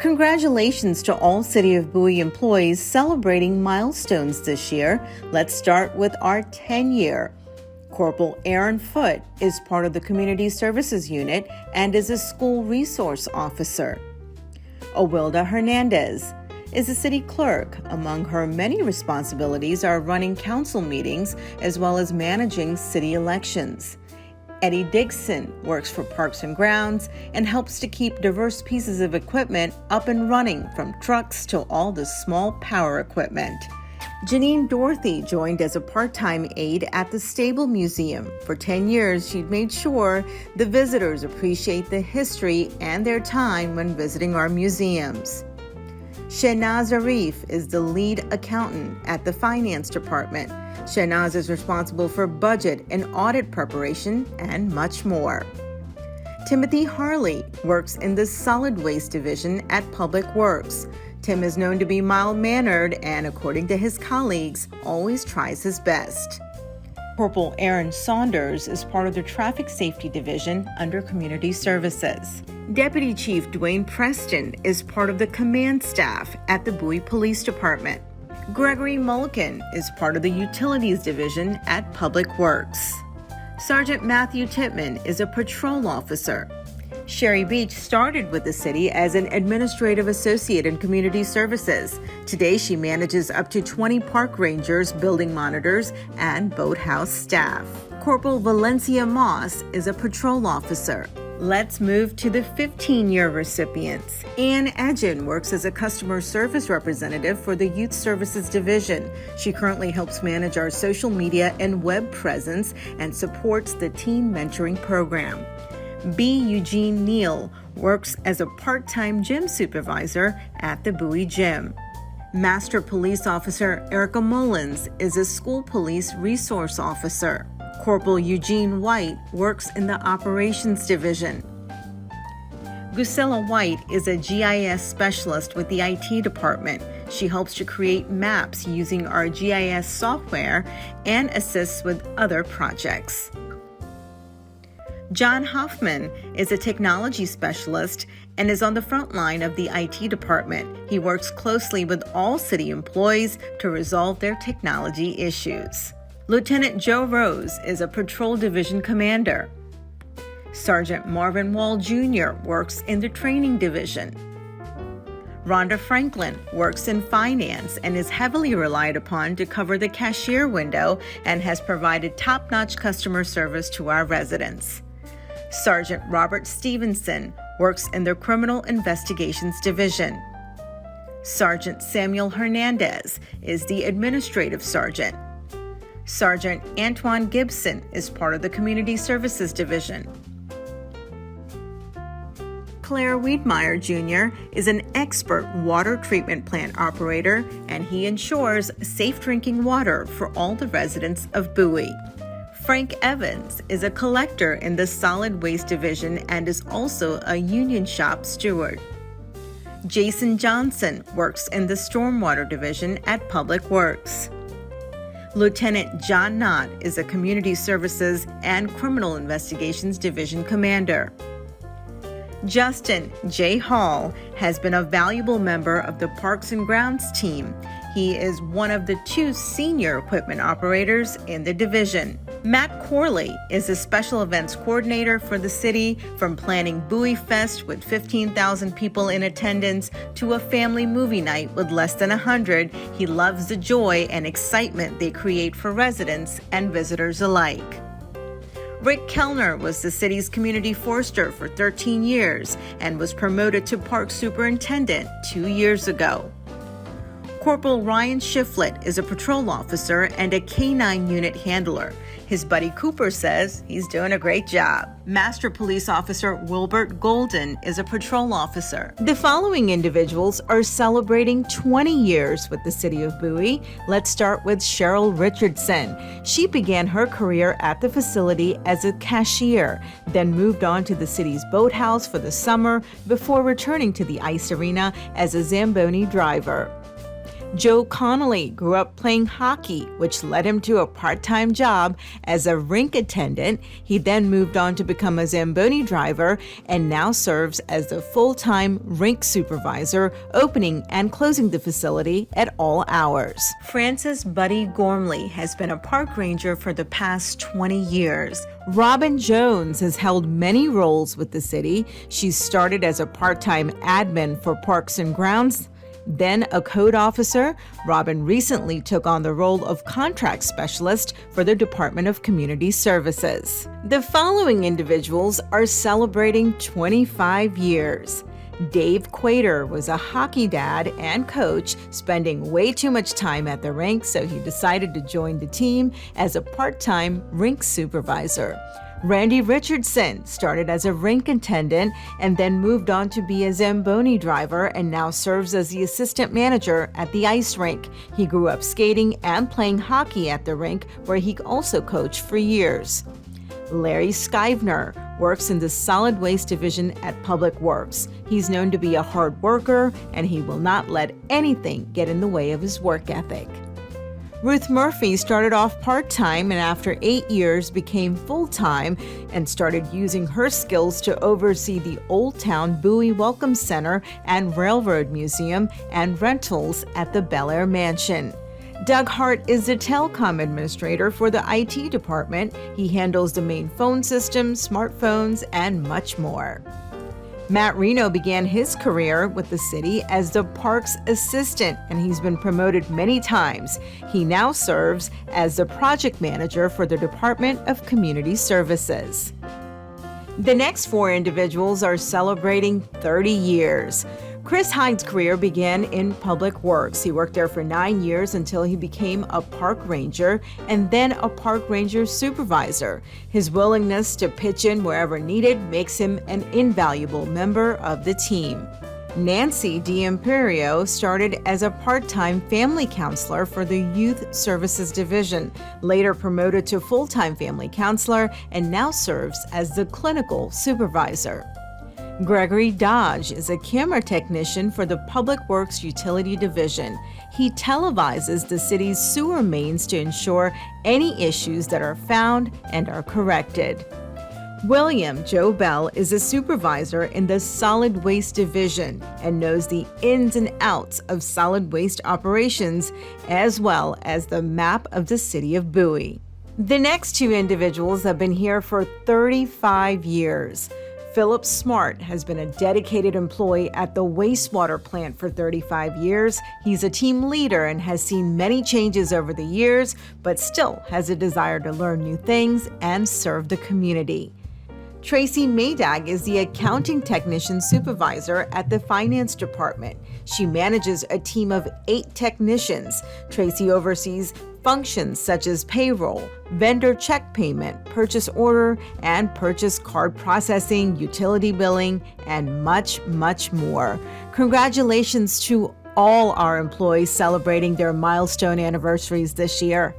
Congratulations to all City of Bowie employees celebrating milestones this year. Let's start with our 10-year. Corporal Aaron Foote is part of the Community Services Unit and is a school resource officer. Awilda Hernandez is a city clerk. Among her many responsibilities are running council meetings as well as managing city elections. Eddie Dixon works for Parks and Grounds and helps to keep diverse pieces of equipment up and running, from trucks to all the small power equipment. Janine Dorothy joined as a part-time aide at the Stable Museum. For 10 years, she'd made sure the visitors appreciate the history and their time when visiting our museums. Shehnaz Arif is the lead accountant at the Finance Department. Shehnaz is responsible for budget and audit preparation and much more. Timothy Harley works in the Solid Waste Division at Public Works. Tim is known to be mild-mannered and, according to his colleagues, always tries his best. Corporal Aaron Saunders is part of the Traffic Safety Division under Community Services. Deputy Chief Dwayne Preston is part of the command staff at the Bowie Police Department. Gregory Mulliken is part of the Utilities Division at Public Works. Sergeant Matthew Titman is a patrol officer. Sherry Beach started with the city as an administrative associate in community services. Today, she manages up to 20 park rangers, building monitors, and boathouse staff. Corporal Valencia Moss is a patrol officer. Let's move to the 15-year recipients. Ann Edgen works as a customer service representative for the Youth Services Division. She currently helps manage our social media and web presence and supports the teen mentoring program. B. Eugene Neal works as a part-time gym supervisor at the Bowie Gym. Master Police Officer Erica Mullins is a school police resource officer. Corporal Eugene White works in the Operations Division. Gusella White is a GIS specialist with the IT department. She helps to create maps using our GIS software and assists with other projects. John Hoffman is a technology specialist and is on the front line of the IT department. He works closely with all city employees to resolve their technology issues. Lieutenant Joe Rose is a patrol division commander. Sergeant Marvin Wall Jr. works in the training division. Rhonda Franklin works in finance and is heavily relied upon to cover the cashier window and has provided top-notch customer service to our residents. Sergeant Robert Stevenson works in the Criminal Investigations Division. Sergeant Samuel Hernandez is the administrative sergeant. Sergeant Antoine Gibson is part of the Community Services Division. Claire Wiedmeyer Jr. is an expert water treatment plant operator, and he ensures safe drinking water for all the residents of Bowie. Frank Evans is a collector in the Solid Waste Division and is also a union shop steward. Jason Johnson works in the Stormwater Division at Public Works. Lieutenant John Knott is a Community Services and Criminal Investigations Division commander. Justin J. Hall has been a valuable member of the Parks and Grounds team. He is one of the 2 senior equipment operators in the division. Matt Corley is a special events coordinator for the city, from planning Bowie Fest with 15,000 people in attendance to a family movie night with less than 100. He loves the joy and excitement they create for residents and visitors alike. Rick Kellner was the city's community forester for 13 years and was promoted to park superintendent 2 years ago. Corporal Ryan Shiflett is a patrol officer and a K-9 unit handler. His buddy Cooper says he's doing a great job. Master Police Officer Wilbert Golden is a patrol officer. The following individuals are celebrating 20 years with the city of Bowie. Let's start with Cheryl Richardson. She began her career at the facility as a cashier, then moved on to the city's boathouse for the summer before returning to the ice arena as a Zamboni driver. Joe Connolly grew up playing hockey, which led him to a part-time job as a rink attendant. He then moved on to become a Zamboni driver and now serves as the full-time rink supervisor, opening and closing the facility at all hours. Frances Buddy Gormley has been a park ranger for the past 20 years. Robin Jones has held many roles with the city. She started as a part-time admin for Parks and Grounds, then a code officer. Robin recently took on the role of contract specialist for the Department of Community Services. The following individuals are celebrating 25 years. Dave Quater was a hockey dad and coach, spending way too much time at the rink, so he decided to join the team as a part-time rink supervisor. Randy Richardson started as a rink attendant and then moved on to be a Zamboni driver and now serves as the assistant manager at the ice rink. He grew up skating and playing hockey at the rink, where he also coached for years. Larry Skyvner works in the solid waste division at Public Works. He's known to be a hard worker, and he will not let anything get in the way of his work ethic. Ruth Murphy started off part-time and after 8 years became full-time and started using her skills to oversee the Old Town Bowie Welcome Center and Railroad Museum and rentals at the Bel Air Mansion. Doug Hart is the telecom administrator for the IT department. He handles the main phone system, smartphones, and much more. Matt Reno began his career with the city as the parks assistant, and he's been promoted many times. He now serves as the project manager for the Department of Community Services. The next 4 individuals are celebrating 30 years. Chris Hyde's career began in Public Works. He worked there for 9 years until he became a park ranger and then a park ranger supervisor. His willingness to pitch in wherever needed makes him an invaluable member of the team. Nancy D'Imperio started as a part-time family counselor for the Youth Services Division, later promoted to full-time family counselor, and now serves as the clinical supervisor. Gregory Dodge is a camera technician for the Public Works Utility Division. He televises the city's sewer mains to ensure any issues that are found and are corrected. William Joe Bell is a supervisor in the Solid Waste Division and knows the ins and outs of solid waste operations as well as the map of the city of Bowie. The next 2 individuals have been here for 35 years. Philip Smart has been a dedicated employee at the wastewater plant for 35 years. He's a team leader and has seen many changes over the years, but still has a desire to learn new things and serve the community. Tracy Maydag is the accounting technician supervisor at the finance department. She manages a team of 8 technicians. Tracy oversees functions such as payroll, vendor check payment, purchase order and purchase card processing, utility billing, and much, much more. Congratulations to all our employees celebrating their milestone anniversaries this year.